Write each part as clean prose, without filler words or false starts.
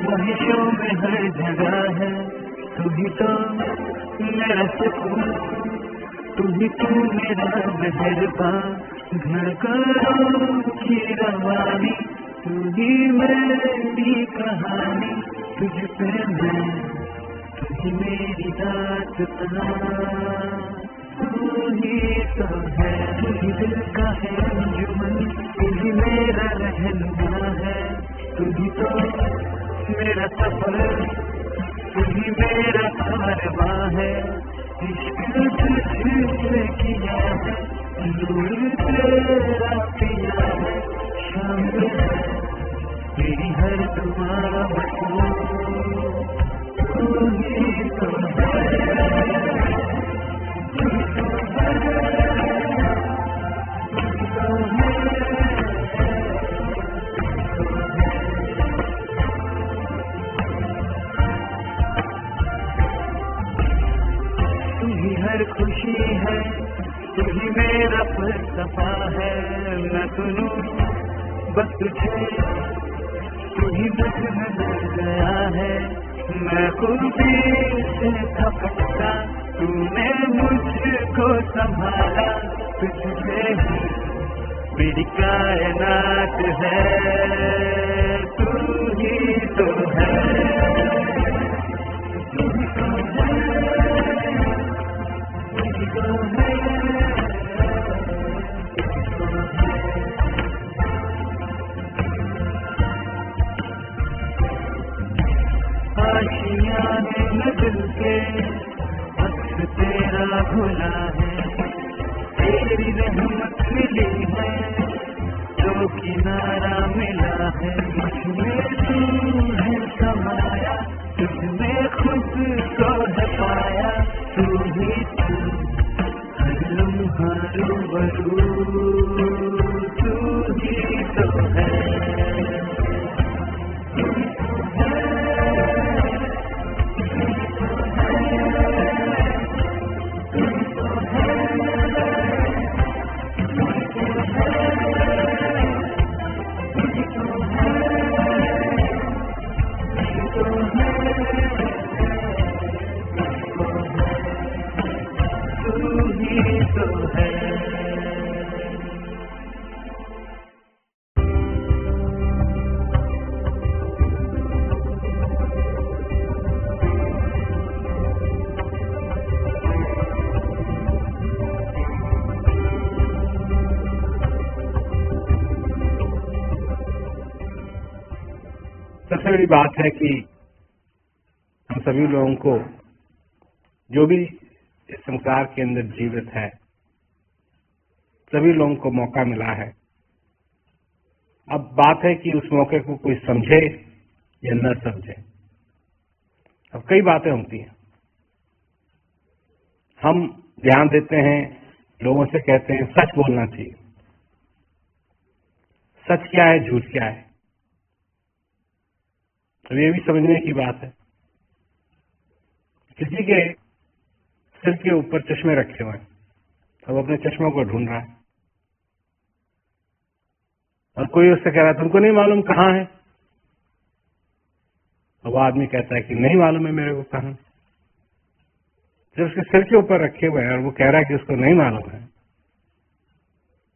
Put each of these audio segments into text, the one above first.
ख्वाहिशों में हर जगह है, तू ही तो मेरा सुकून, तू ही तो मेरा मेहरबा, धड़कनों की रवानी, तू ही मेरी कहानी, तुझ पे मैं, तू ही मेरी दास्तां, तू ही तो है, तू ही दिल का है अंजुमन, तू ही मेरा रहनुमा है, तू ही तो मेरा सफर, तू ही मेरा कारवां है, इश्क तुझसे किया है, नूर तेरा पिया है, शामिल है तेरी हर दुआ मजबूर, तू ही तो है। हर खुशी है, तू ही मेरा फलसफा है, मैं सुनूं बस तुझे, तू ही बस नजर गया है, मैं खुद भी से थपकता, तूने मुझको संभाला, तुझसे ही मेरी कायनात है, तू ही तो है। आशियाने में दिल के वक्त तेरा भुला है, तेरी रहमत मिली है, जो किनारा मिला है, मुझमें तू है समाया, तुझमें खुद को है पाया, तू ही तू हर लम्हा रूबरू, तू ही तो है। सबसे बड़ी बात है कि हम सभी लोगों को, जो भी इस संसार के अंदर जीवित है, सभी लोगों को मौका मिला है। अब बात है कि उस मौके को कोई समझे या न समझे। अब कई बातें होती हैं, हम ध्यान देते हैं, लोगों से कहते हैं सच बोलना चाहिए। सच क्या है, झूठ क्या है, तो ये भी समझने की बात है। किसी के सिर के ऊपर चश्मे रखे हुए हैं, अब अपने चश्मों को ढूंढ रहा है, और कोई उससे कह रहा है तुमको नहीं मालूम कहाँ है, और वो आदमी कहता है कि नहीं मालूम है मेरे को कहाँ। जब उसके सिर के ऊपर रखे हुए हैं और वो कह रहा है कि उसको नहीं मालूम है,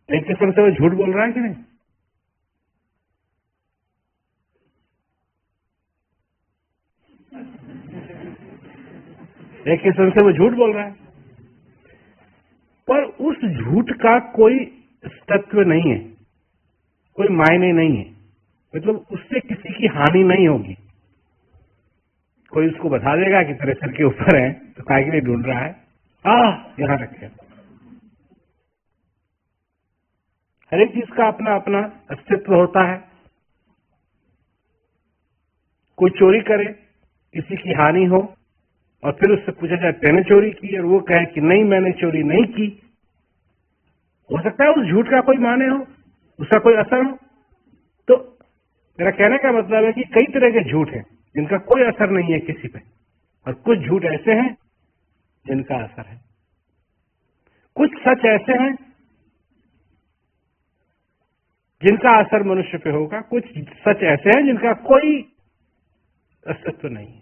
एक किस्म से वो झूठ बोल रहा है कि नहीं? एक किस्म से वो झूठ बोल रहा है, पर उस झूठ का कोई तत्व नहीं है, कोई मायने नहीं है, मतलब उससे किसी की हानि नहीं होगी। कोई उसको बता देगा कि तेरे सिर के ऊपर है, तो काय के लिए ढूंढ रहा है, यहां रखे। हर एक चीज का अपना अपना अस्तित्व होता है। कोई चोरी करे, किसी की हानि हो, और फिर उससे पूछा जाए तेने चोरी की, और वो कहे कि नहीं मैंने चोरी नहीं की, हो सकता है उस झूठ का कोई माने हो, उसका कोई असर हो। तो मेरा कहने का मतलब है कि कई तरह के झूठ हैं जिनका कोई असर नहीं है किसी पे, और कुछ झूठ ऐसे हैं जिनका असर है। कुछ सच ऐसे हैं जिनका असर मनुष्य पे होगा, कुछ सच ऐसे हैं जिनका कोई अस्तित्व नहीं है।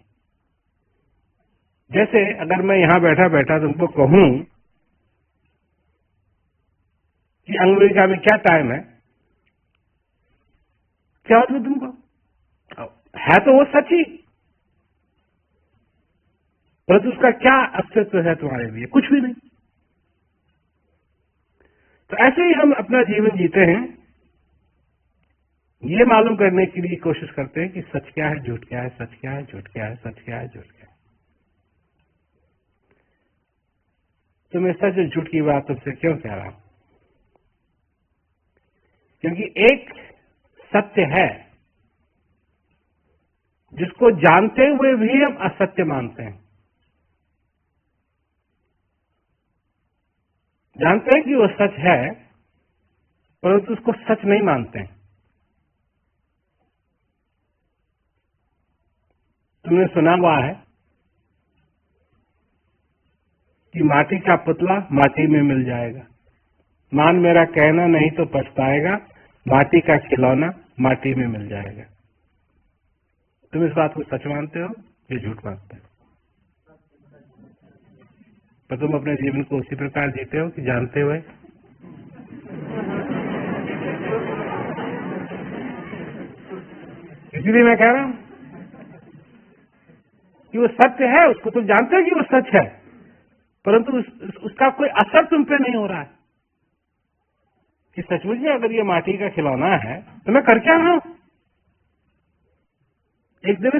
जैसे अगर मैं यहां बैठा बैठा तुमको कहूं कि अमेरिका में क्या टाइम है, क्या मतलब तुमको है तो वो सच ही, परंतु उसका क्या अस्तित्व है तुम्हारे लिए? कुछ भी नहीं। तो ऐसे ही हम अपना जीवन जीते हैं, ये मालूम करने के लिए कोशिश करते हैं कि सच क्या है, झूठ क्या है, सच क्या है, झूठ क्या है, सच क्या है, झूठ क्या है। तो मैं सच और झूठ की बात तुमसे क्यों कह रहा हूं? क्योंकि एक सत्य है जिसको जानते हुए भी हम असत्य मानते हैं। जानते हैं कि वो सच है, परंतु उसको सच नहीं मानते हैं। तुमने सुना हुआ है कि माटी का पुतला माटी में मिल जाएगा, मान मेरा कहना नहीं तो पछताएगा, माटी का खिलौना माटी में मिल जाएगा। तुम इस बात को सच मानते हो या झूठ मानते हो? पर तुम अपने जीवन को उसी प्रकार जीते हो कि जानते हुए? इसलिए मैं कह रहा हूं कि वो सत्य है, उसको तुम जानते हो कि वो सच है, परंतु उसका कोई असर तुम पे नहीं हो रहा है कि सचमुच में अगर ये माटी का खिलौना है तो मैं कर क्या रहा हूं? एक दिन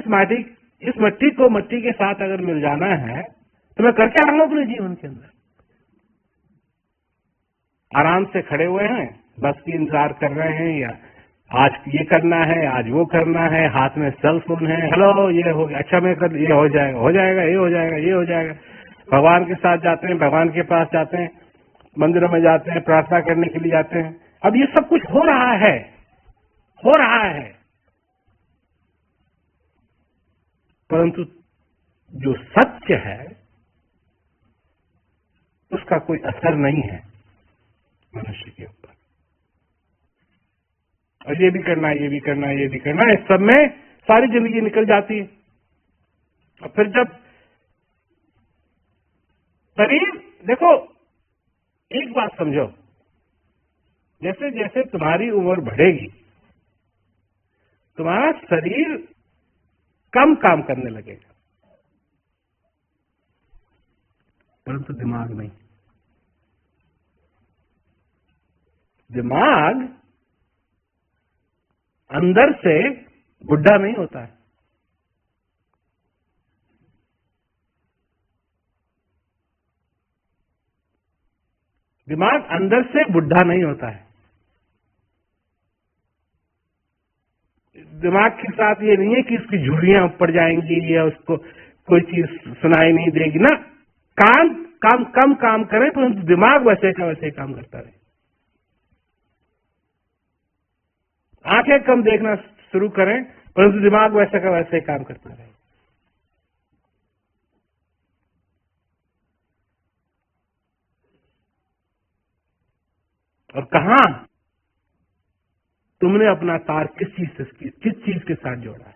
इस मट्टी को मट्टी के साथ अगर मिल जाना है तो मैं कर क्या रहा हूं अपने जीवन के अंदर? आराम से खड़े हुए हैं, बस की इंतजार कर रहे हैं, या आज ये करना है, आज वो करना है, हाथ में सेल फोन है, हेलो ये हो गया, अच्छा मैं कर, ये हो जाएगा, हो जाएगा, ये हो जाएगा, ये हो जाएगा। भगवान के साथ जाते हैं, भगवान के पास जाते हैं, मंदिरों में जाते हैं, प्रार्थना करने के लिए जाते हैं। अब ये सब कुछ हो रहा है, हो रहा है, परंतु जो सत्य है उसका कोई असर नहीं है मनुष्य के ऊपर। और ये भी करना है, ये भी करना है, ये भी करना है, इस सब में सारी जिंदगी निकल जाती है। और फिर जब शरीर, देखो एक बात समझो, जैसे जैसे तुम्हारी उम्र बढ़ेगी तुम्हारा शरीर कम काम करने लगेगा, परंतु दिमाग नहीं। दिमाग अंदर से बुढ़ा नहीं होता है। दिमाग अंदर से बुढ़ा नहीं होता है। दिमाग के साथ ये नहीं है कि उसकी झुर्रियां ऊपर जाएंगी या उसको कोई चीज सुनाई नहीं देगी ना। कम काम करे परंतु दिमाग वैसे का वैसे ही काम करता रहे। आंखें कम देखना शुरू करें परंतु दिमाग वैसे का वैसे ही काम करता रहे। और कहा तुमने अपना तार किस चीज के साथ जोड़ा है?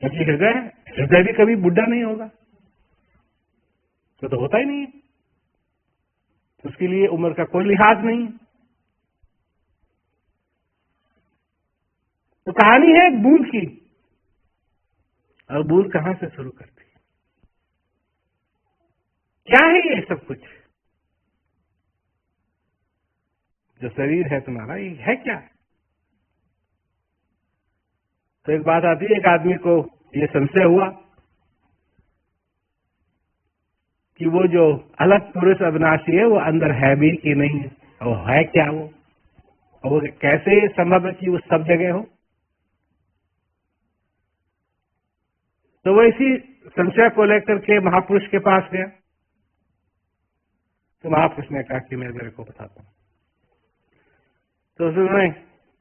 क्योंकि हृदय भी कभी बुढ़ा नहीं होगा, तो होता ही नहीं है, उसके लिए उम्र का कोई लिहाज नहीं है। तो कहानी है एक बूंद की, और बूंद कहां से शुरू करती है? क्या है ये सब कुछ जो शरीर है तुम्हारा, ये है क्या? तो एक बात आती है, एक आदमी को ये संशय हुआ कि वो जो अलग पुरुष अविनाशी है वो अंदर है भी कि नहीं है, और वो है क्या वो, और वो कैसे संभव है कि वो सब जगह हो। तो वो इसी संशय को लेकर के महापुरुष के पास गया। तो महापुरुष ने कहा कि मैं मेरे को बताता हूं। तो उसने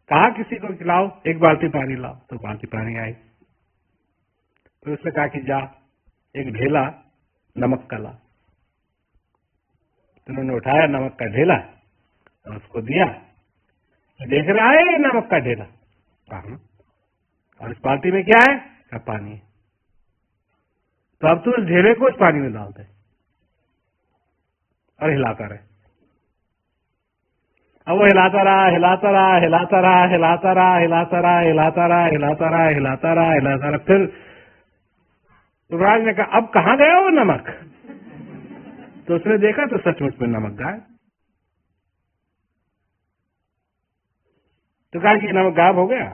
कहा किसी को खिलाओ, एक बाल्टी पानी लाओ, तो बाल्टी पानी आई। तो उसने कहा कि जा एक ढेला नमक का ला। तो उन्होंने उठाया नमक का ढेला और उसको दिया। तो देख रहा है नमक का ढेला, और इस बाल्टी में क्या है? पानी है। तो अब तू इस ढेले को इस पानी में डाल दे और हिलाता रहे। अब वो हिलाता रहा, हिलाता रहा, हिलाता रहा, हिलाता रहा, हिलाता रहा, हिलाता रहा, हिलाता रहा, हिलाता रहा, हिलाता रहा। फिर युवराज ने कहा, अब कहाँ गया वो नमक? तो उसने देखा तो सचमुच में नमक गायब। तो कहा कि नमक गायब हो गया।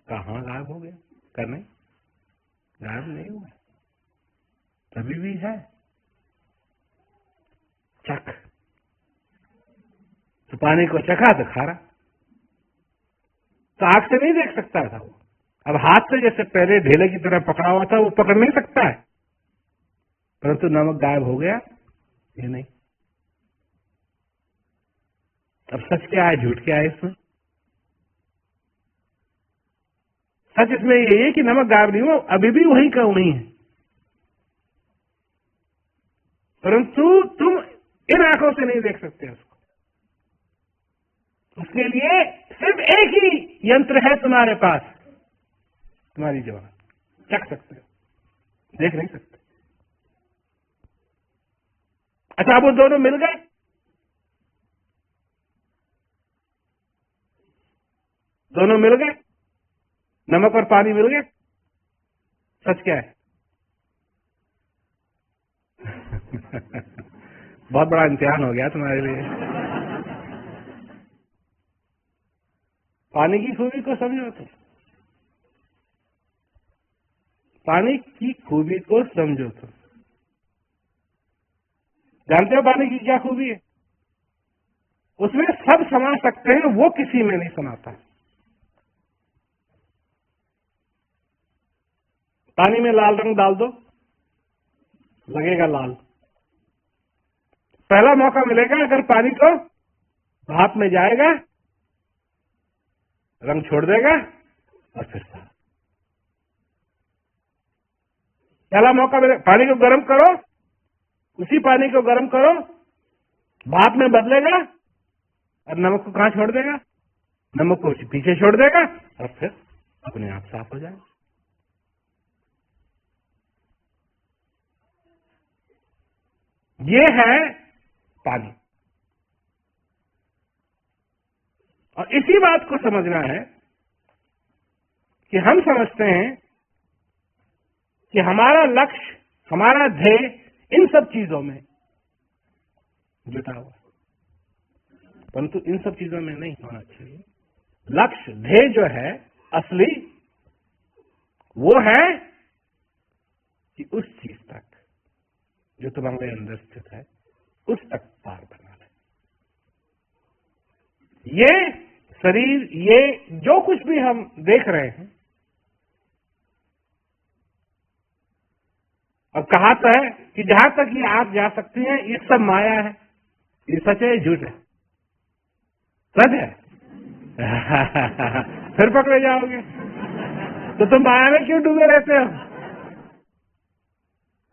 कहाँ गायब हो गया? कर नहीं, गायब नहीं हुआ, तभी भी है। चख। तो पानी को चखा तो खारा। तो आंख से नहीं देख सकता था वो। अब हाथ से जैसे पहले ढेले की तरह पकड़ा हुआ था वो पकड़ नहीं सकता है, परंतु नमक गायब हो गया ये नहीं। अब सच क्या है, झूठ क्या है इसमें? सच इसमें यही है कि नमक गायब नहीं हुआ, अभी भी वही का वही है, परंतु तुम इन आंखों से नहीं देख सकते उसको। उसके लिए सिर्फ एक ही यंत्र है तुम्हारे पास, तुम्हारी जुबान। चख सकते हो, देख नहीं सकते। अच्छा, अब वो दोनों मिल गए। दोनों मिल गए, नमक और पानी मिल गए। सच क्या है? बहुत बड़ा इम्तिहान हो गया तुम्हारे लिए। पानी की खूबी को समझो तुम, पानी की खूबी को समझो तुम। जानते हो पानी की क्या खूबी है? उसमें सब समा सकते हैं, वो किसी में नहीं समाता। पानी में लाल रंग डाल दो, लगेगा लाल। पहला मौका मिलेगा अगर पानी को भाप में जाएगा, रंग छोड़ देगा और फिर पहला मौका मिलेगा। पानी को गर्म करो, उसी पानी को गर्म करो, भाप में बदलेगा और नमक को कहां छोड़ देगा? नमक को पीछे छोड़ देगा और फिर अपने आप साफ हो जाएगा। ये है पानी। और इसी बात को समझना है कि हम समझते हैं कि हमारा लक्ष्य, हमारा ध्येय इन सब चीजों में जुटा हुआ, परंतु इन सब चीजों में नहीं होना चाहिए। लक्ष्य, ध्येय जो है असली, वो है कि उस चीज तक जो तुम्हारे अंदर स्थित है, उस तक पार बना ले। ये शरीर, ये जो कुछ भी हम देख रहे हैं, और कहा तो है कि जहां तक ये आंख जा सकती है ये सब माया है। ये सच है, झूठ है? सच है। फिर पकड़े जाओगे तो तुम माया में क्यों डूबे रहते हो?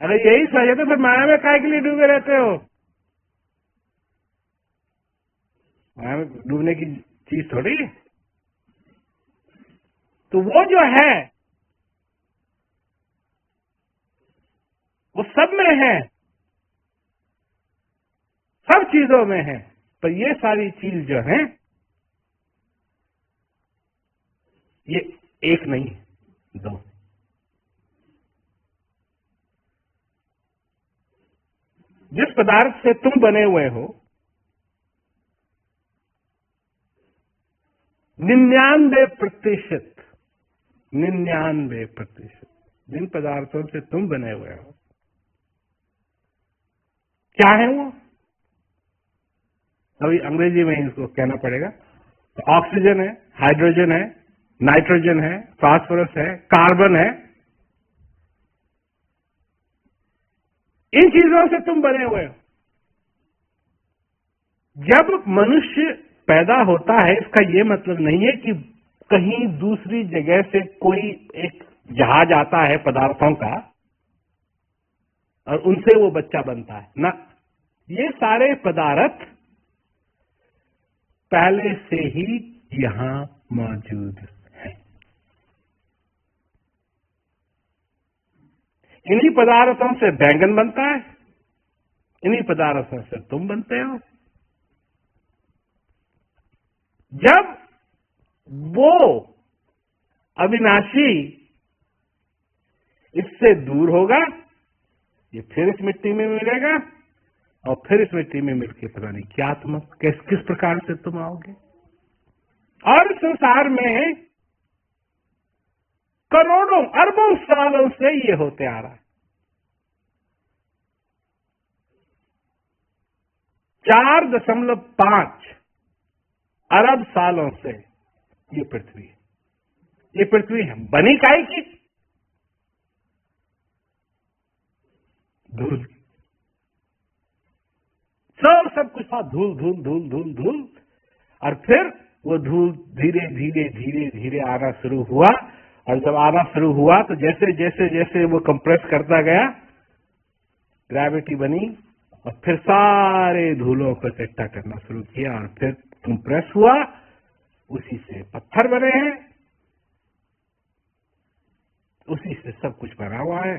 अरे यही सच है तो फिर माया में काहे के लिए डूबे रहते हो? माया में डूबने की चीज थोड़ी। तो वो जो है वो सब में है, सब चीजों में है, पर ये सारी चीज जो है ये एक नहीं, दो। जिस पदार्थ से तुम बने हुए हो, 99% जिन पदार्थों से तुम बने हुए हो, क्या है वो? अभी अंग्रेजी में इसको कहना पड़ेगा। तो ऑक्सीजन है, हाइड्रोजन है, नाइट्रोजन है, फास्फोरस है, कार्बन है। इन चीजों से तुम बने हुए हो। जब मनुष्य पैदा होता है, इसका ये मतलब नहीं है कि कहीं दूसरी जगह से कोई एक जहाज आता है पदार्थों का और उनसे वो बच्चा बनता है ना। ये सारे पदार्थ पहले से ही यहां मौजूद हैं। इन्हीं पदार्थों से बैंगन बनता है, इन्हीं पदार्थों से तुम बनते हो। जब वो अविनाशी इससे दूर होगा, ये फिर इस मिट्टी में मिलेगा और फिर इस मिट्टी में मिलके पता नहीं क्या तुम किस प्रकार से तुम आओगे। और संसार में करोड़ों अरबों सालों से ये होते आ रहा है। 4.5 अरब सालों से ये पृथ्वी है। ये पृथ्वी है बनी काई की? धूल। सब कुछ था धूल धूल धूल धूल धूल। और फिर वो धूल धीरे धीरे धीरे धीरे आना शुरू हुआ। और जब आना शुरू हुआ तो जैसे जैसे जैसे वो कंप्रेस करता गया, ग्रेविटी बनी और फिर सारे धूलों को इकट्ठा करना शुरू किया और फिर कंप्रेस हुआ। उसी से पत्थर बने हैं, उसी से सब कुछ बना हुआ है।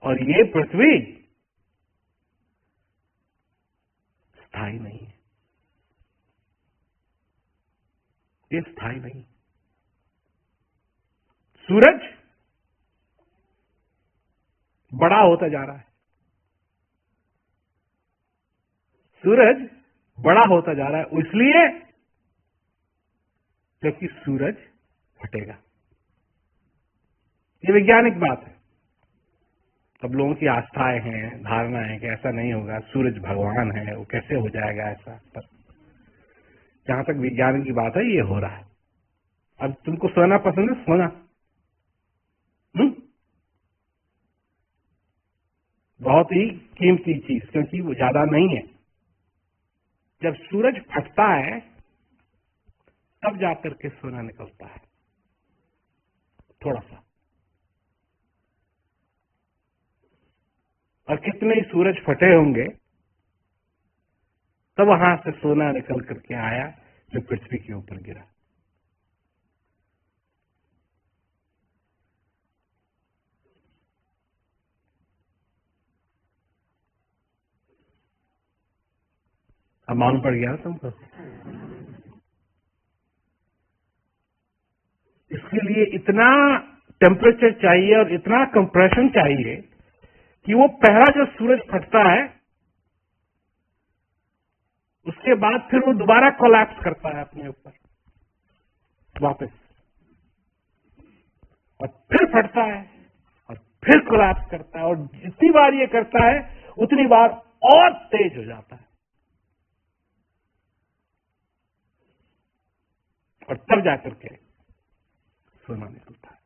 और ये पृथ्वी स्थायी नहीं है, ये स्थायी नहीं। सूरज बड़ा होता जा रहा है, सूरज बड़ा होता जा रहा है इसलिए क्योंकि सूरज फटेगा। ये वैज्ञानिक बात है। अब लोगों की आस्थाएं हैं, धारणाएं हैं कि ऐसा नहीं होगा, सूरज भगवान है, वो कैसे हो जाएगा ऐसा। पर जहां तक विज्ञान की बात है, ये हो रहा है। अब तुमको सोना पसंद है? सोना बहुत ही कीमती चीज, क्योंकि वो ज्यादा नहीं है। जब सूरज फटता है तब जाकर के सोना निकलता है, थोड़ा सा। और कितने ही सूरज फटे होंगे तब वहां से सोना निकल करके आया जो पृथ्वी के ऊपर गिरा। अब मालूम पड़ गया तुमको? इसके लिए इतना टेम्परेचर चाहिए और इतना कंप्रेशन चाहिए कि वो पहला जो सूरज फटता है उसके बाद फिर वो दोबारा कोलैप्स करता है अपने ऊपर वापस, और फिर फटता है और फिर कोलैप्स करता है। और जितनी बार ये करता है उतनी बार और तेज हो जाता है, और तब जाकर के सोना निकलता है।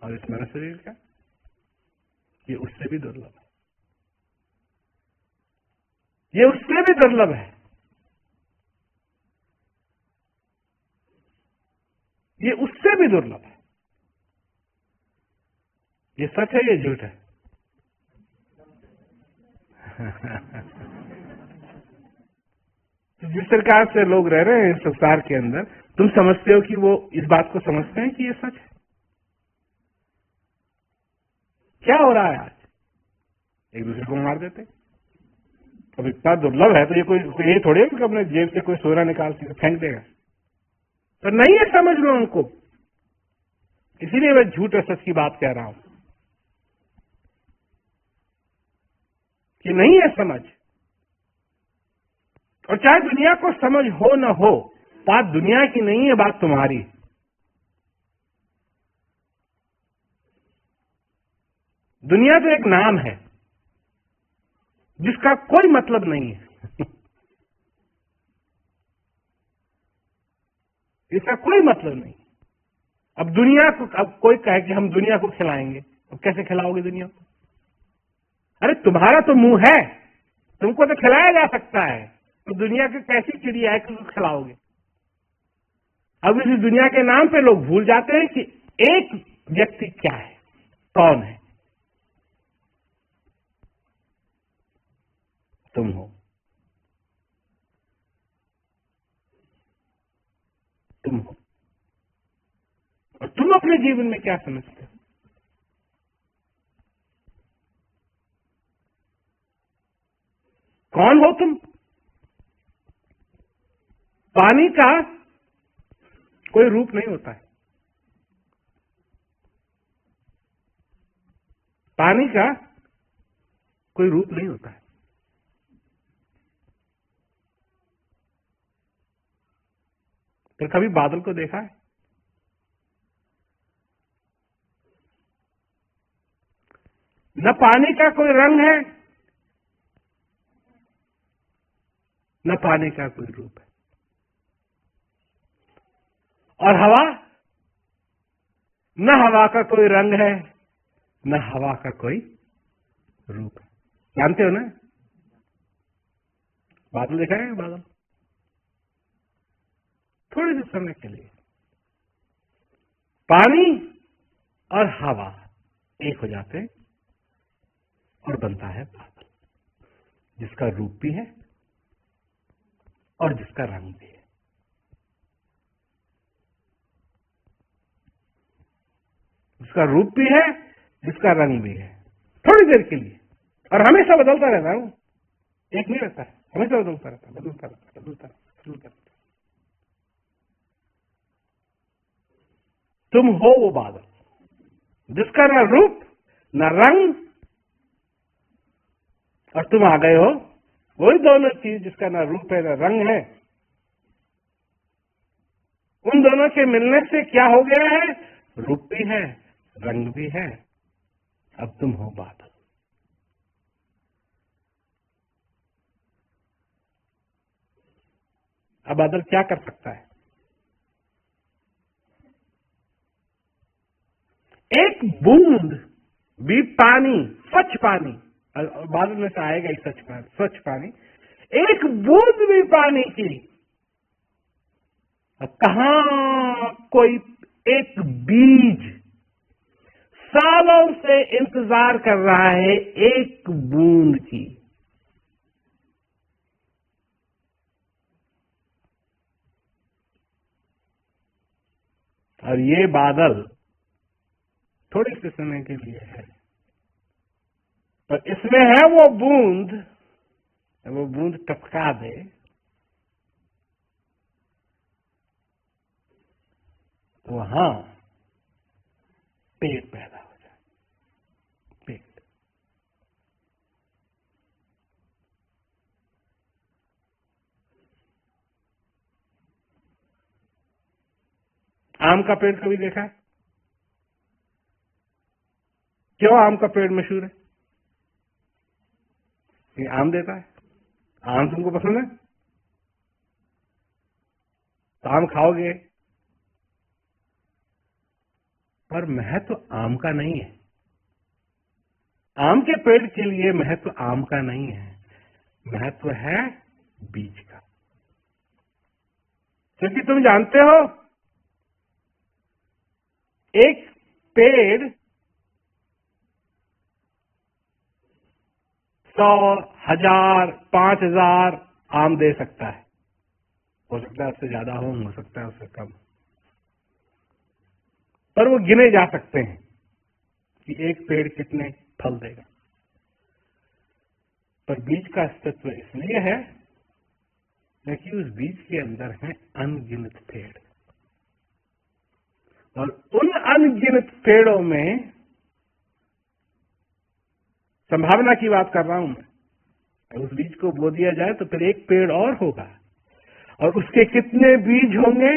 और इस मेरे शरीर का ये उससे भी दुर्लभ है, ये उससे भी दुर्लभ है, ये उससे भी दुर्लभ है। ये सच है, ये झूठ है? जिस प्रकार से लोग रह रहे हैं इस संसार के अंदर, तुम समझते हो कि वो इस बात को समझते हैं कि ये सच है? क्या हो रहा है आज? एक दूसरे को मार देते। अब इतना दुर्लभ है तो ये कोई ये थोड़ी है कि अपने जेब से कोई सोना निकाल के फेंक देगा। पर नहीं है समझ में उनको, इसीलिए मैं झूठ और सच की बात कह रहा हूं कि नहीं है समझ। और चाहे दुनिया को समझ हो न हो, बात दुनिया की नहीं है, बात तुम्हारी। दुनिया तो एक नाम है जिसका कोई मतलब नहीं है। इसका कोई मतलब नहीं। अब दुनिया को, अब कोई कहे कि हम दुनिया को खिलाएंगे, अब कैसे खिलाओगे दुनिया को? अरे तुम्हारा तो मुंह है, तुमको तो खिलाया जा सकता है, तो दुनिया की कैसी चिड़िया है कि तुम खिलाओगे? अब इस दुनिया के नाम पे लोग भूल जाते हैं कि एक व्यक्ति क्या है, कौन है? तुम हो। तुम हो। अपने जीवन में क्या समझते हो? कौन हो तुम? पानी का कोई रूप नहीं होता है। पानी का कोई रूप नहीं होता है। फिर कभी बादल को देखा है? न पानी का कोई रंग है, न पानी का कोई रूप है। और हवा, न हवा का कोई रंग है, न हवा का कोई रूप है। जानते हो ना? बादल देखा है? बादल थोड़े से समय के लिए पानी और हवा एक हो जाते हैं और बनता है बादल, जिसका रूप भी है और जिसका रंग भी है। जिसका रूप भी है, जिसका रंग भी है। थोड़ी देर के लिए, और हमेशा बदलता रहता है वो, एक नहीं रहता है, हमेशा बदलता रहता है, बदलता रहता है, बदलता रहता है, बदलता रहता है। तुम हो वो बादल जिसका न रूप न रंग, और तुम आ गए हो वही दोनों चीज जिसका न रूप है न रंग है। उन दोनों के मिलने से क्या हो गया है? रूप भी है, रंग भी है। अब तुम हो बादल। अब बादल क्या कर सकता है? एक बूंद भी पानी, स्वच्छ पानी, बादल में से आएगा ही स्वच्छ पानी, एक बूंद भी पानी की कहां कोई एक बीज सालों से इंतजार कर रहा है एक बूंद की। और ये बादल थोड़े से समय के लिए है, पर इसमें है वो बूंद टपका दे, तो वहां पेड़ पैदा हो जाए। पेड़, आम का पेड़ कभी देखा है? क्यों आम का पेड़ मशहूर है? ये आम देता है। आम तुमको पसंद है तो आम खाओगे, पर महत्व आम का नहीं है। आम के पेड़ के लिए महत्व आम का नहीं है, महत्व है बीज का। क्योंकि तुम जानते हो एक पेड़ 100, 1000, 5000 आम दे सकता है। हो सकता है उससे ज्यादा हो सकता है उससे कम, पर वो गिने जा सकते हैं कि एक पेड़ कितने फल देगा। पर बीज का अस्तित्व इसलिए है क्योंकि उस बीज के अंदर है अनगिनत पेड़, और उन अनगिनत पेड़ों में संभावना की बात कर रहा हूं मैं। उस बीज को बो दिया जाए तो फिर एक पेड़ और होगा, और उसके कितने बीज होंगे,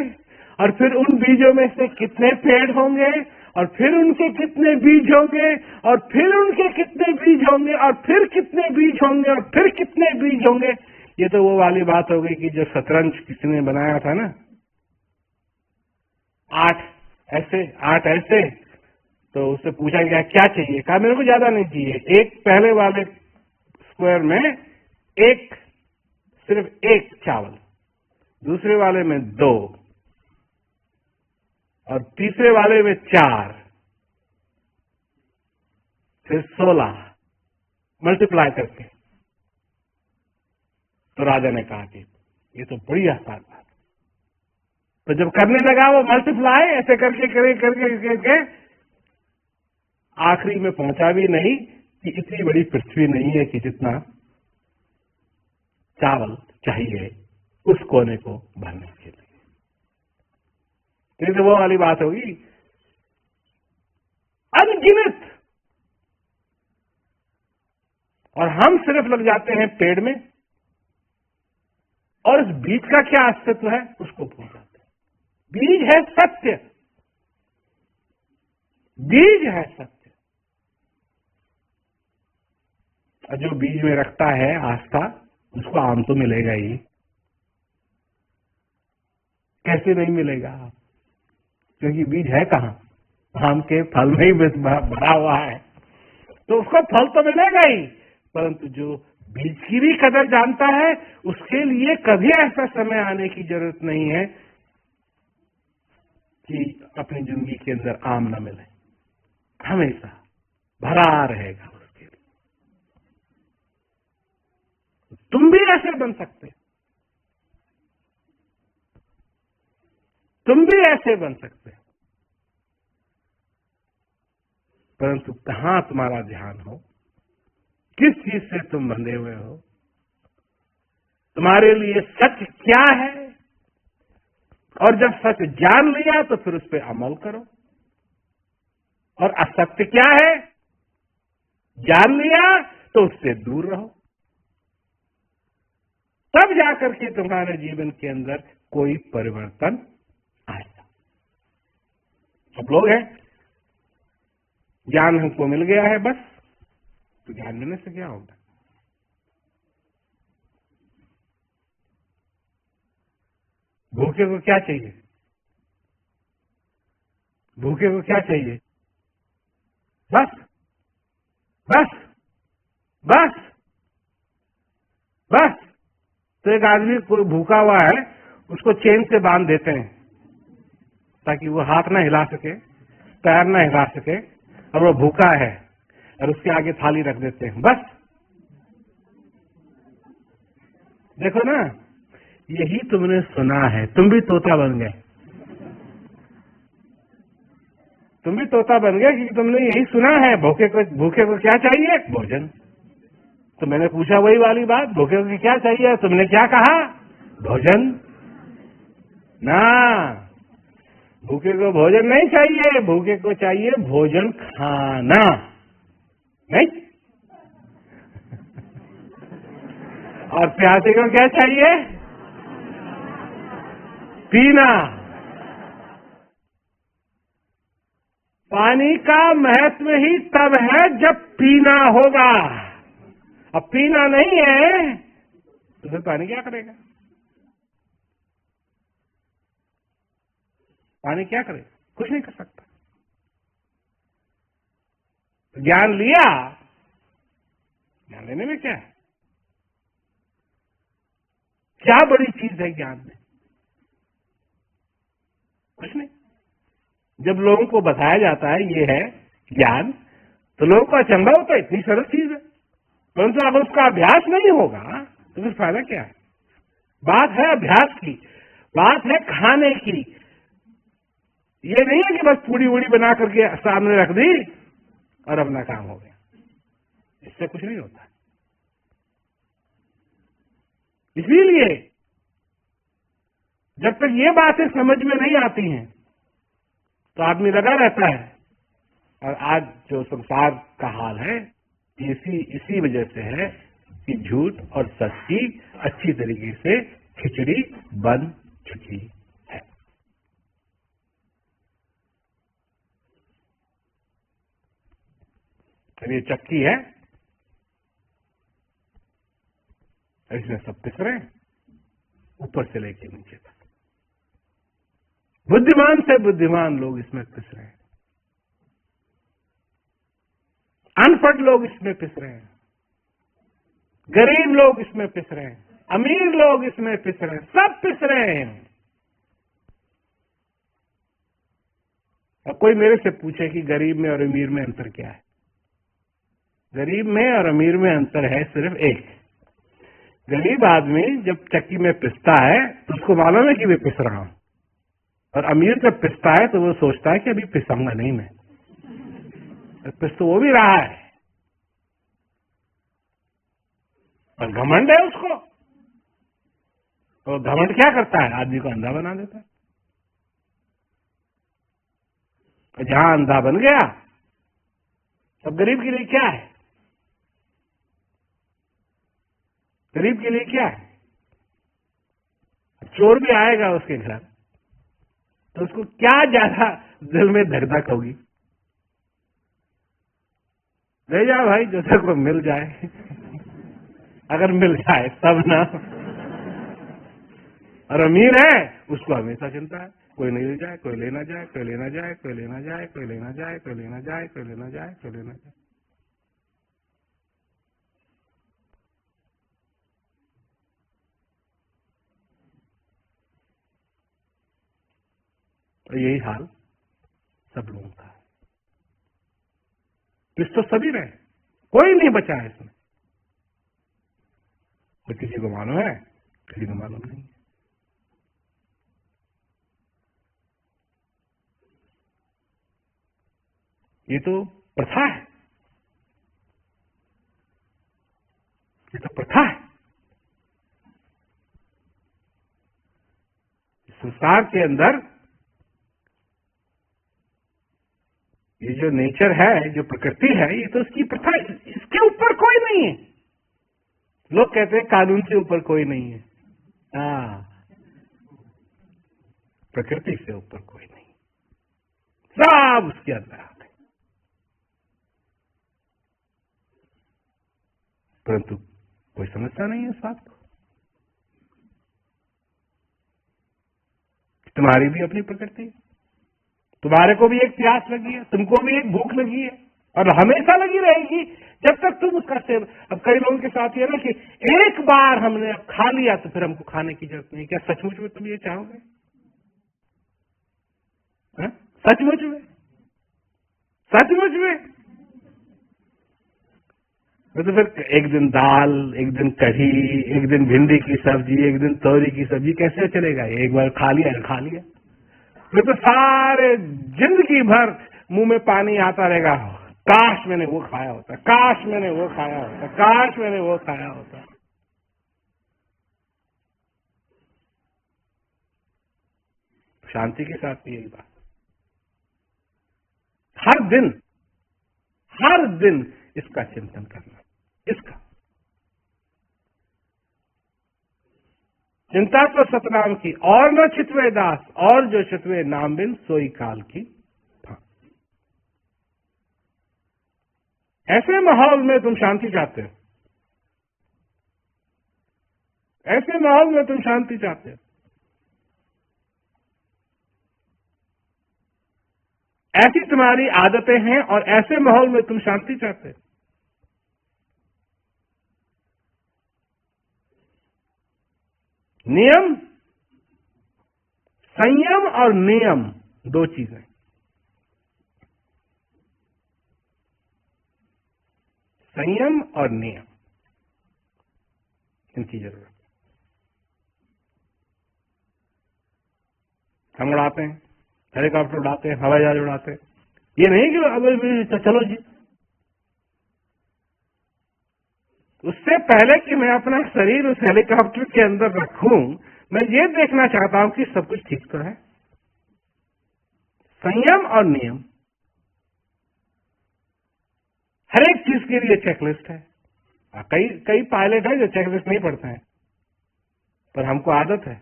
और फिर उन बीजों में से कितने पेड़ होंगे, और फिर उनके कितने बीज होंगे, और फिर उनके कितने बीज होंगे, और फिर कितने बीज होंगे, और फिर कितने बीज होंगे। ये तो वो वाली बात हो गई कि जो शतरंज किसी ने बनाया था ना, 8 ऐसे 8 ऐसे, तो उससे पूछा गया क्या चाहिए, कहा मेरे को ज्यादा नहीं चाहिए। एक पहले वाले स्क्वायर में सिर्फ एक चावल, दूसरे वाले में 2, और तीसरे वाले में 4, फिर 16 मल्टीप्लाई करके। तो राजा ने कहा कि ये तो बड़ी आसान बात, तो जब करने लगा वो मल्टीप्लाई ऐसे करके करके आखिरी में पहुंचा भी नहीं कि इतनी बड़ी पृथ्वी नहीं है कि जितना चावल चाहिए उस कोने को भरने के लिए। तो वो वाली बात होगी, अनगिनत, और हम सिर्फ लग जाते हैं पेड़ में और उस बीज का क्या अस्तित्व है उसको भूल जाते हैं। बीज है सत्य, बीज है सत्य, और जो बीज में रखता है आस्था उसको आम तो मिलेगा ही। कैसे नहीं मिलेगा? क्योंकि बीज है कहां? आम के फल में ही भरा हुआ है, तो उसको फल तो मिलेगा ही। परंतु जो बीज की भी कदर जानता है उसके लिए कभी ऐसा समय आने की जरूरत नहीं है कि अपनी जिंदगी के अंदर आम न मिले, हमेशा भरा रहेगा उसके लिए। तुम भी ऐसे बन सकते, तुम भी ऐसे बन सकते, परंतु कहां तुम्हारा ध्यान हो, किस चीज से तुम बंधे हुए हो, तुम्हारे लिए सच क्या है, और जब सच जान लिया तो फिर उस पर अमल करो। और असत्य क्या है, जान लिया तो उससे दूर रहो, तब जाकर के तुम्हारे जीवन के अंदर कोई परिवर्तन आएगा। सब लोग हैं, ज्ञान हमको मिल गया है बस, तो ज्ञान लेने से क्या होगा? भूखे को क्या चाहिए? भूखे को क्या चाहिए? बस बस बस बस। तो एक आदमी कोई भूखा हुआ है, उसको चेन से बांध देते हैं ताकि वो हाथ ना हिला सके, पैर ना हिला सके, और वो भूखा है, और उसके आगे थाली रख देते हैं, बस। देखो ना, यही तुमने सुना है, तुम भी तोता बन गए, तुम भी तोता बन गए क्योंकि तुमने यही सुना है, भूखे को क्या चाहिए? भोजन। तो मैंने पूछा वही वाली बात, भूखे को क्या चाहिए? तुमने क्या कहा? भोजन। ना, भूखे को भोजन नहीं चाहिए, भूखे को चाहिए भोजन खाना, नहीं? और प्यासे को क्या चाहिए? पीना। पानी का महत्व ही तब है जब पीना होगा। अब पीना नहीं है तो फिर पानी क्या करेगा? पानी क्या करेगा? कुछ नहीं कर सकता। ज्ञान लिया, ज्ञान लेने में क्या है? क्या बड़ी चीज है ज्ञान में? कुछ नहीं। जब लोगों को बताया जाता है ये है ज्ञान, तो लोगों को अचंभा होता है, इतनी सरल चीज है। परंतु अगर उसका अभ्यास नहीं होगा तो फिर फायदा क्या है? बात है अभ्यास की, बात है खाने की। ये नहीं है कि बस पूड़ी वूड़ी बना करके सामने रख दी और अपना काम हो गया, इससे कुछ नहीं होता। इसीलिए जब तक ये बातें समझ में नहीं आती हैं तो आदमी लगा रहता है। और आज जो संसार का हाल है इसी वजह से है कि झूठ और सच की अच्छी तरीके से खिचड़ी बन चुकी है। ये चक्की है, इसमें सब पिस रहे हैं ऊपर से लेके नीचे तक। बुद्धिमान से बुद्धिमान लोग इसमें पिस रहे हैं, अनपढ़ लोग इसमें पिस रहे हैं, गरीब लोग इसमें पिस रहे हैं, अमीर लोग इसमें पिस रहे हैं, सब पिस रहे हैं। अब कोई मेरे से पूछे कि गरीब में और अमीर में अंतर क्या है? गरीब में और अमीर में अंतर है सिर्फ एक। गरीब आदमी जब चक्की में पिसता है तो उसको मालूम है कि मैं पिस रहा हूं, और अमीर जब पिसता है तो वो सोचता है कि अभी पिसाऊंगा नहीं मैं, पिस तो वो भी रहा है पर घमंड है उसको। तो घमंड क्या करता है, आदमी को अंधा बना देता है। और जहां अंधा बन गया तब गरीब के लिए क्या है, गरीब के लिए क्या है। चोर भी आएगा उसके घर तो उसको क्या ज्यादा दिल में धक-धक होगी, ले जाओ भाई जो तेरे को मिल जाए अगर मिल जाए तब ना। और अमीर है उसको हमेशा चिंता है, कोई नहीं ले जाए, कोई लेना जाए, कोई लेना जाए, कोई लेना जाए, कोई लेना जाए, कोई लेना जाए, कोई लेना जाए, कोई लेना जाए। तो यही हाल सब लोगों का है। इस तो सभी रहे, कोई नहीं बचा है इसमें। तो किसी को मालूम है, किसी को मालूम नहीं। ये तो प्रथा है, ये तो प्रथा है। संसार के अंदर ये जो नेचर है, जो प्रकृति है, ये तो उसकी प्रथा है, इसके ऊपर कोई नहीं है। लोग कहते हैं कानून से ऊपर कोई नहीं है। हाँ, प्रकृति से ऊपर कोई नहीं, सब उसके अंदर आते हैं। परंतु कोई समझता नहीं है इस बात को। तुम्हारी भी अपनी प्रकृति, तुम्हारे को भी एक प्यास लगी है, तुमको भी एक भूख लगी है और हमेशा लगी रहेगी जब तक तुम उसका सेवन। अब कई लोगों के साथ ये ना कि एक बार हमने अब खा लिया तो फिर हमको खाने की जरूरत नहीं। क्या सचमुच में तुम ये चाहोगे? हा? सचमुच में, सचमुच में? तो फिर एक दिन दाल, एक दिन कढ़ी, एक दिन भिंडी की सब्जी, एक दिन तोरी की सब्जी, कैसे चलेगा? एक बार खा लिया, खा लिया, फिर तो सारे जिंदगी भर मुंह में पानी आता रहेगा। काश मैंने वो खाया होता, काश मैंने वो खाया होता, काश मैंने वो खाया होता। शांति के साथ भी यही बात, हर दिन इसका चिंतन करना, इसका चिंता तो सतनाम की और न चितवे दास, और जो चितवे नाम बिन सोई काल की फांस। ऐसे माहौल में तुम शांति चाहते हो, ऐसे माहौल में तुम शांति चाहते हो, ऐसी तुम्हारी आदतें हैं और ऐसे माहौल में तुम शांति चाहते हो। नियम, संयम और नियम दो चीजें। संयम और नियम, इनकी जरूरत। हम उड़ाते हैं, हेलीकॉप्टर उड़ाते हैं, हवाई जहाज उड़ाते हैं, ये नहीं कि अब चलो जी। उससे पहले कि मैं अपना शरीर उस हेलीकॉप्टर के अंदर रखूं, मैं ये देखना चाहता हूं कि सब कुछ ठीक तो है। संयम और नियम, हर एक चीज के लिए चेकलिस्ट है। कई पायलट है जो चेकलिस्ट नहीं पढ़ते हैं, पर हमको आदत है,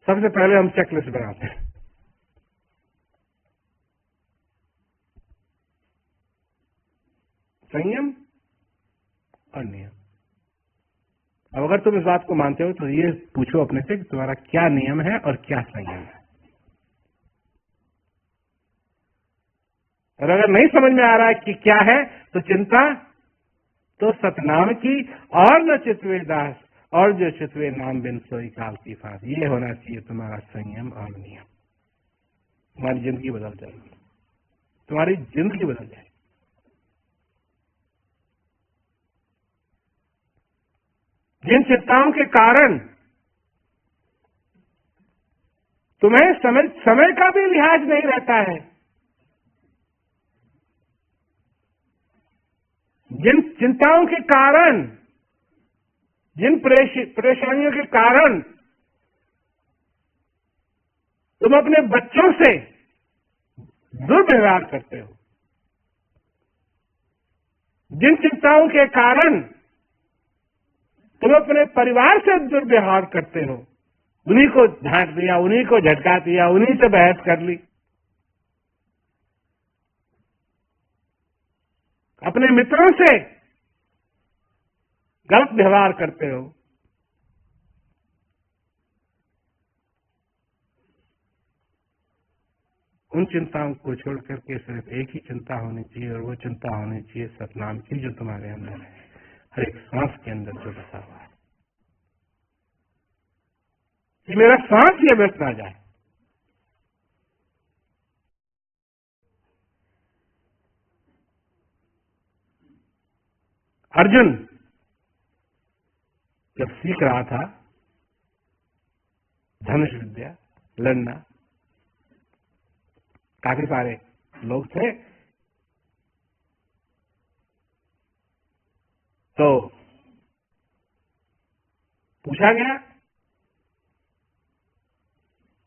सबसे पहले हम चेकलिस्ट बनाते हैं। संयम और नियम। अब अगर तुम इस बात को मानते हो तो ये पूछो अपने से कि तुम्हारा क्या नियम है और क्या संयम है। और अगर नहीं समझ में आ रहा है कि क्या है तो चिंता तो सतनाम की और न चितवे दास, और जो चितवे नाम बिन सोई काल की फांस। ये होना चाहिए तुम्हारा संयम और नियम। तुम्हारी जिंदगी बदल जाएगी, तुम्हारी जिंदगी बदल जाएगी। जिन चिंताओं के कारण तुम्हें समय का भी लिहाज नहीं रहता है। जिन चिंताओं के कारण, जिन परेशानियों के कारण तुम अपने बच्चों से दुर्व्यवहार करते हो, जिन चिंताओं के कारण तुम अपने परिवार से दुर्व्यवहार करते हो, उन्हीं को डांट दिया, उन्हीं को झटका दिया, उन्हीं से बहस कर ली, अपने मित्रों से गलत व्यवहार करते हो, उन चिंताओं को छोड़ करके सिर्फ एक ही चिंता होनी चाहिए, और वो चिंता होनी चाहिए सतनाम की, जो तुम्हारे अंदर है, हर एक सांस के अंदर जो बसा हुआ है, कि मेरा सांस ये व्यर्थ ना जाए। अर्जुन जब सीख रहा था धनुष विद्या, लड़ना, काफी सारे लोग थे, तो पूछा गया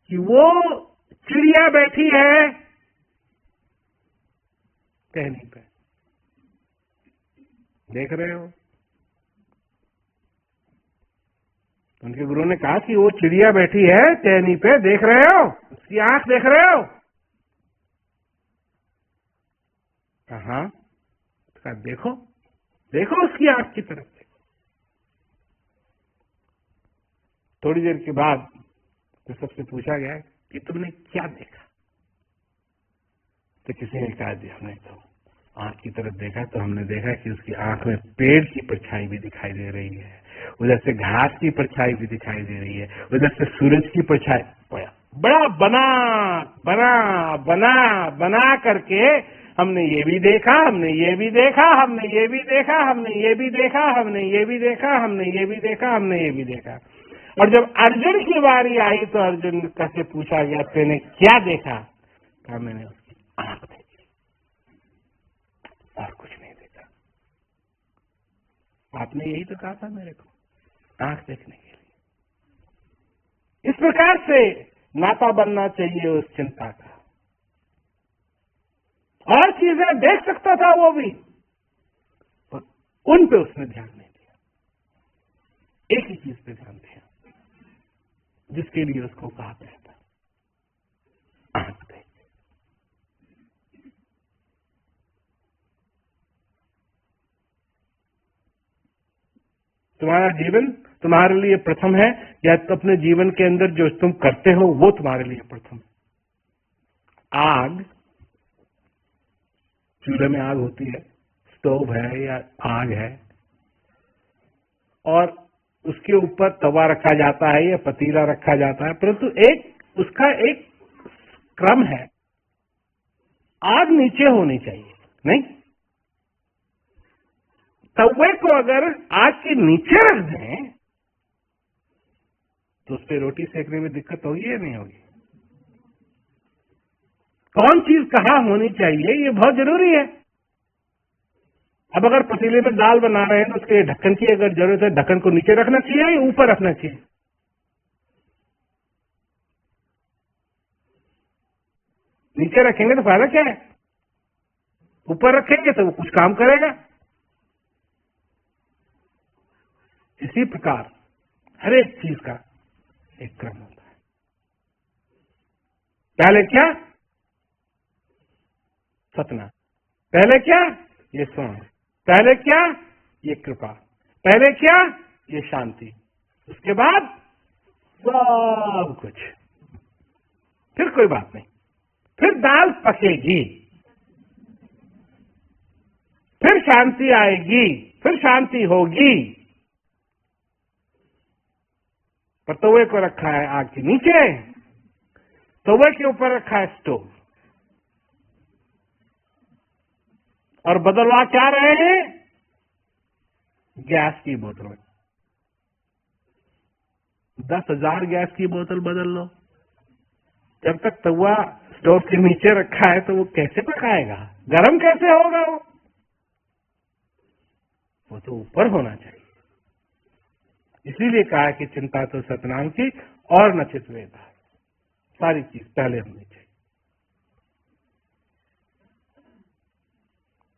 कि वो चिड़िया बैठी है टहनी पे, देख रहे हो? उनके गुरु ने कहा कि वो चिड़िया बैठी है टहनी पे, देख रहे हो? उसकी आंख देख रहे हो? हाँ, कहा देखो, देखो उसकी आंख की तरफ देखो। थोड़ी देर के बाद तो सबसे पूछा गया कि तुमने क्या देखा? तो किसी ने कहा जी हमने तो आंख की तरफ देखा, तो हमने देखा कि उसकी आंख में पेड़ की परछाई भी दिखाई दे रही है, उधर से घास की परछाई भी दिखाई दे रही है, उधर से सूरज की परछाई, बड़ा बना बना बना बना करके हमने ये भी देखा, हमने ये भी देखा, हमने ये भी देखा, हमने ये भी देखा, हमने ये भी देखा, हमने ये भी देखा, हमने ये भी देखा। और जब अर्जुन की बारी आई तो अर्जुन से पूछा गया तेने क्या देखा? कहा मैंने उसकी आंख देखी और कुछ नहीं देखा। आपने यही तो कहा था मेरे को, आंख देखने के लिए। इस प्रकार से नाता बनना चाहिए उस चिंता का। और चीजें देख सकता था वो भी, पर उन पे उसने ध्यान नहीं दिया, एक ही चीज पे ध्यान दिया जिसके लिए उसको कहा गया था, आंख देख। तुम्हारा जीवन तुम्हारे लिए प्रथम है, या तो अपने जीवन के अंदर जो तुम करते हो वो तुम्हारे लिए प्रथम है। आग, चूल्हे में आग होती है, स्टोव है या आग है, और उसके ऊपर तवा रखा जाता है या पतीला रखा जाता है, परंतु उसका एक क्रम है। आग नीचे होनी चाहिए, नहीं? तवे को अगर आग के नीचे रख दें तो उस पर रोटी सेकने में दिक्कत होगी या नहीं होगी? कौन चीज कहाँ होनी चाहिए ये बहुत जरूरी है। अब अगर पतीले में दाल बना रहे हैं तो उसके ढक्कन की अगर जरूरत है, ढक्कन को नीचे रखना चाहिए या ऊपर रखना चाहिए? नीचे रखेंगे तो फायदा क्या है? ऊपर रखेंगे तो वो कुछ काम करेगा। इसी प्रकार हर एक चीज का एक क्रम होता है। पहले क्या? सतना। पहले क्या? ये श्वास। पहले क्या? ये कृपा। पहले क्या? ये शांति। उसके बाद सब कुछ। फिर कोई बात नहीं, फिर दाल पकेगी, फिर शांति आएगी, फिर शांति होगी। पर तवे को रखा है आग के नीचे, तवे के ऊपर रखा है स्टोव, और बदलवा क्या रहे हैं? गैस की बोतल। 10,000 गैस की बोतल बदल लो, जब तक तवा स्टोव के नीचे रखा है तो वो कैसे पकाएगा, गर्म कैसे होगा वो तो ऊपर होना चाहिए। इसीलिए कहा कि चिंता तो सतनाम की और न चित वेदा, सारी चीज पहले होनी चाहिए।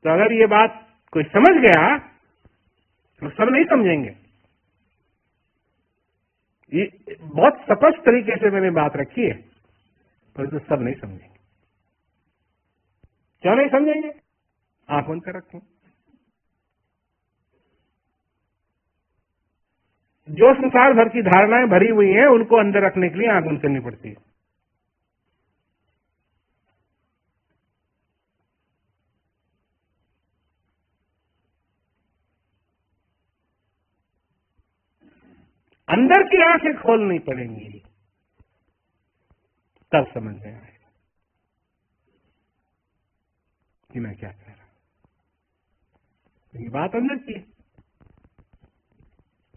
तो अगर ये बात कोई समझ गया तो सब नहीं समझेंगे। ये बहुत स्पष्ट तरीके से मैंने बात रखी है, परंतु सब नहीं समझेंगे। क्यों नहीं समझेंगे? आंख बंद कर रखें। जो संसार भर की धारणाएं भरी हुई हैं उनको अंदर रखने के लिए आंख बंद करनी पड़ती है। अंदर की आंखें खोलनी पड़ेंगी, तब समझ में आएगा कि मैं क्या कह रहा हूं। ये बात अंदर की है,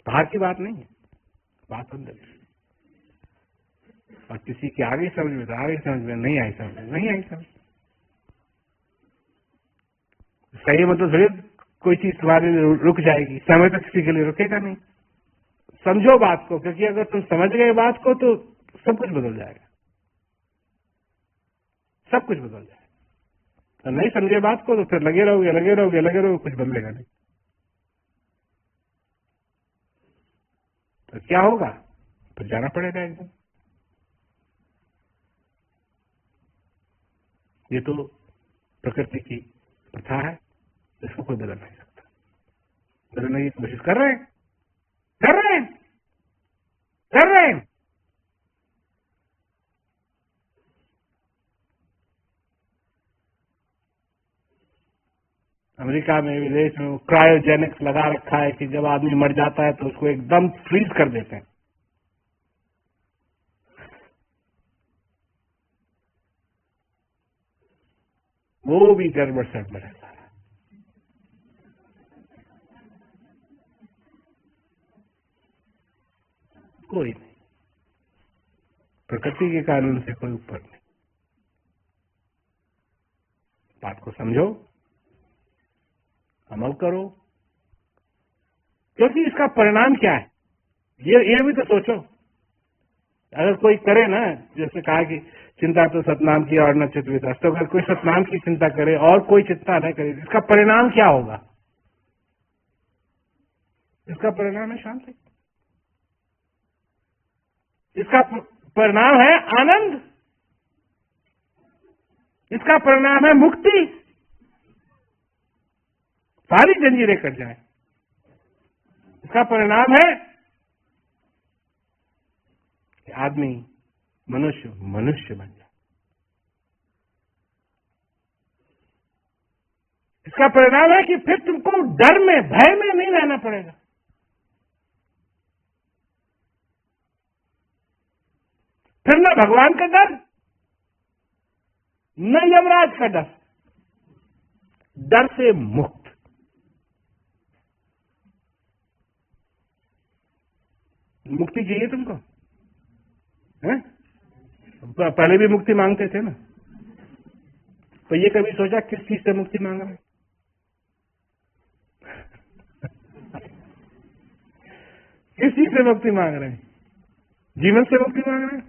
बाहर की बात नहीं है, बात अंदर की। और किसी के आगे समझ में तो आगे समझ में, नहीं आई समझ में नहीं आई समझ। इसका ये मतलब थोड़ी कोई चीज तुम्हारे लिए रुक जाएगी, समय तक किसी के लिए रुकेगा नहीं। समझो बात को, क्योंकि अगर तुम समझ गए बात को तो सब कुछ बदल जाएगा, सब कुछ बदल जाएगा। तो नहीं समझे बात को तो फिर लगे रहोगे, कुछ बदलेगा नहीं। तो क्या होगा? फिर जाना पड़ेगा एकदम। ये तो प्रकृति की प्रथा है, इसको कोई बदल नहीं सकता। बदलने की कोशिश कर रहे हैं। अमेरिका में, विदेश में क्रायोजेनिक्स लगा रखा है कि जब आदमी मर जाता है तो उसको एकदम फ्रीज कर देते हैं। वो भी गड़बड़ सड़बड़ है सारा। कोई नहीं, प्रकृति के कानून से कोई ऊपर नहीं। बात को समझो, अमल करो, क्योंकि इसका परिणाम क्या है ये भी तो सोचो। अगर कोई करे ना, जैसे कहा कि चिंता तो सतनाम की और न चित वेदा, तो अगर कोई सतनाम की चिंता करे और कोई चिंता न करे, इसका परिणाम क्या होगा? इसका परिणाम है शांति, इसका परिणाम है आनंद, इसका परिणाम है मुक्ति। सारी जंजीरें कट जाए, इसका परिणाम है कि आदमी मनुष्य बन जाए। इसका परिणाम है कि फिर तुमको डर में, भय में नहीं रहना पड़ेगा। फिर न भगवान का डर, न यमराज का डर, डर से मुक्त। मुक्ति चाहिए तुमको? है? पहले भी मुक्ति मांगते थे ना, तो ये कभी सोचा किस चीज से मुक्ति मांग रहे हैं? किस चीज से मुक्ति मांग रहे हैं? जीवन से मुक्ति मांग रहे हैं?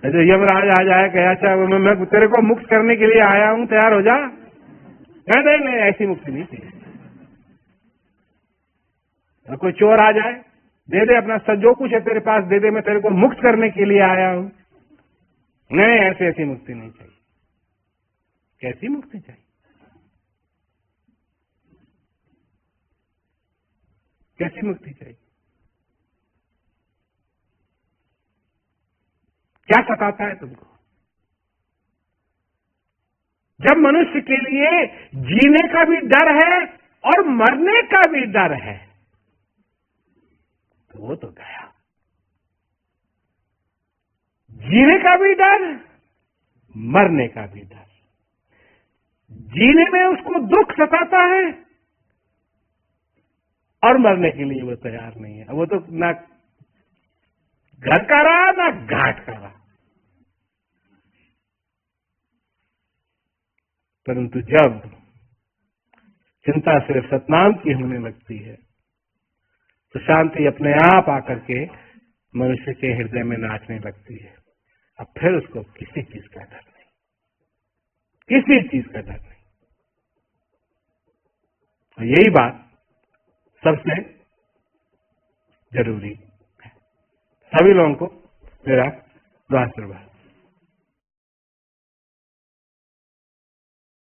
ऐसे यमराज आ जाए, कहा अच्छा मैं तेरे को मुक्त करने के लिए आया हूं, तैयार हो जा। नहीं, ऐसी मुक्ति नहीं चाहिए। कोई चोर आ जाए, दे दे अपना सब जो कुछ है तेरे पास, दे दे, मैं तेरे को मुक्त करने के लिए आया हूं। नहीं, ऐसी मुक्ति नहीं चाहिए। कैसी मुक्ति चाहिए? कैसी मुक्ति चाहिए? क्या सताता है तुमको? जब मनुष्य के लिए जीने का भी डर है और मरने का भी डर है, तो वो तो गया। जीने का भी डर, मरने का भी डर। जीने में उसको दुख सताता है और मरने के लिए वो तैयार नहीं है। वो तो ना घर का रहा ना घाट का रहा। परंतु जब चिंता सिर्फ सतनाम की होने लगती है तो शांति अपने आप आकर के मनुष्य के हृदय में नाचने लगती है। अब फिर उसको किसी चीज का डर नहीं, किसी चीज का डर नहीं। और यही बात सबसे जरूरी है। सभी लोगों को मेरा दुआ आशीर्वाद।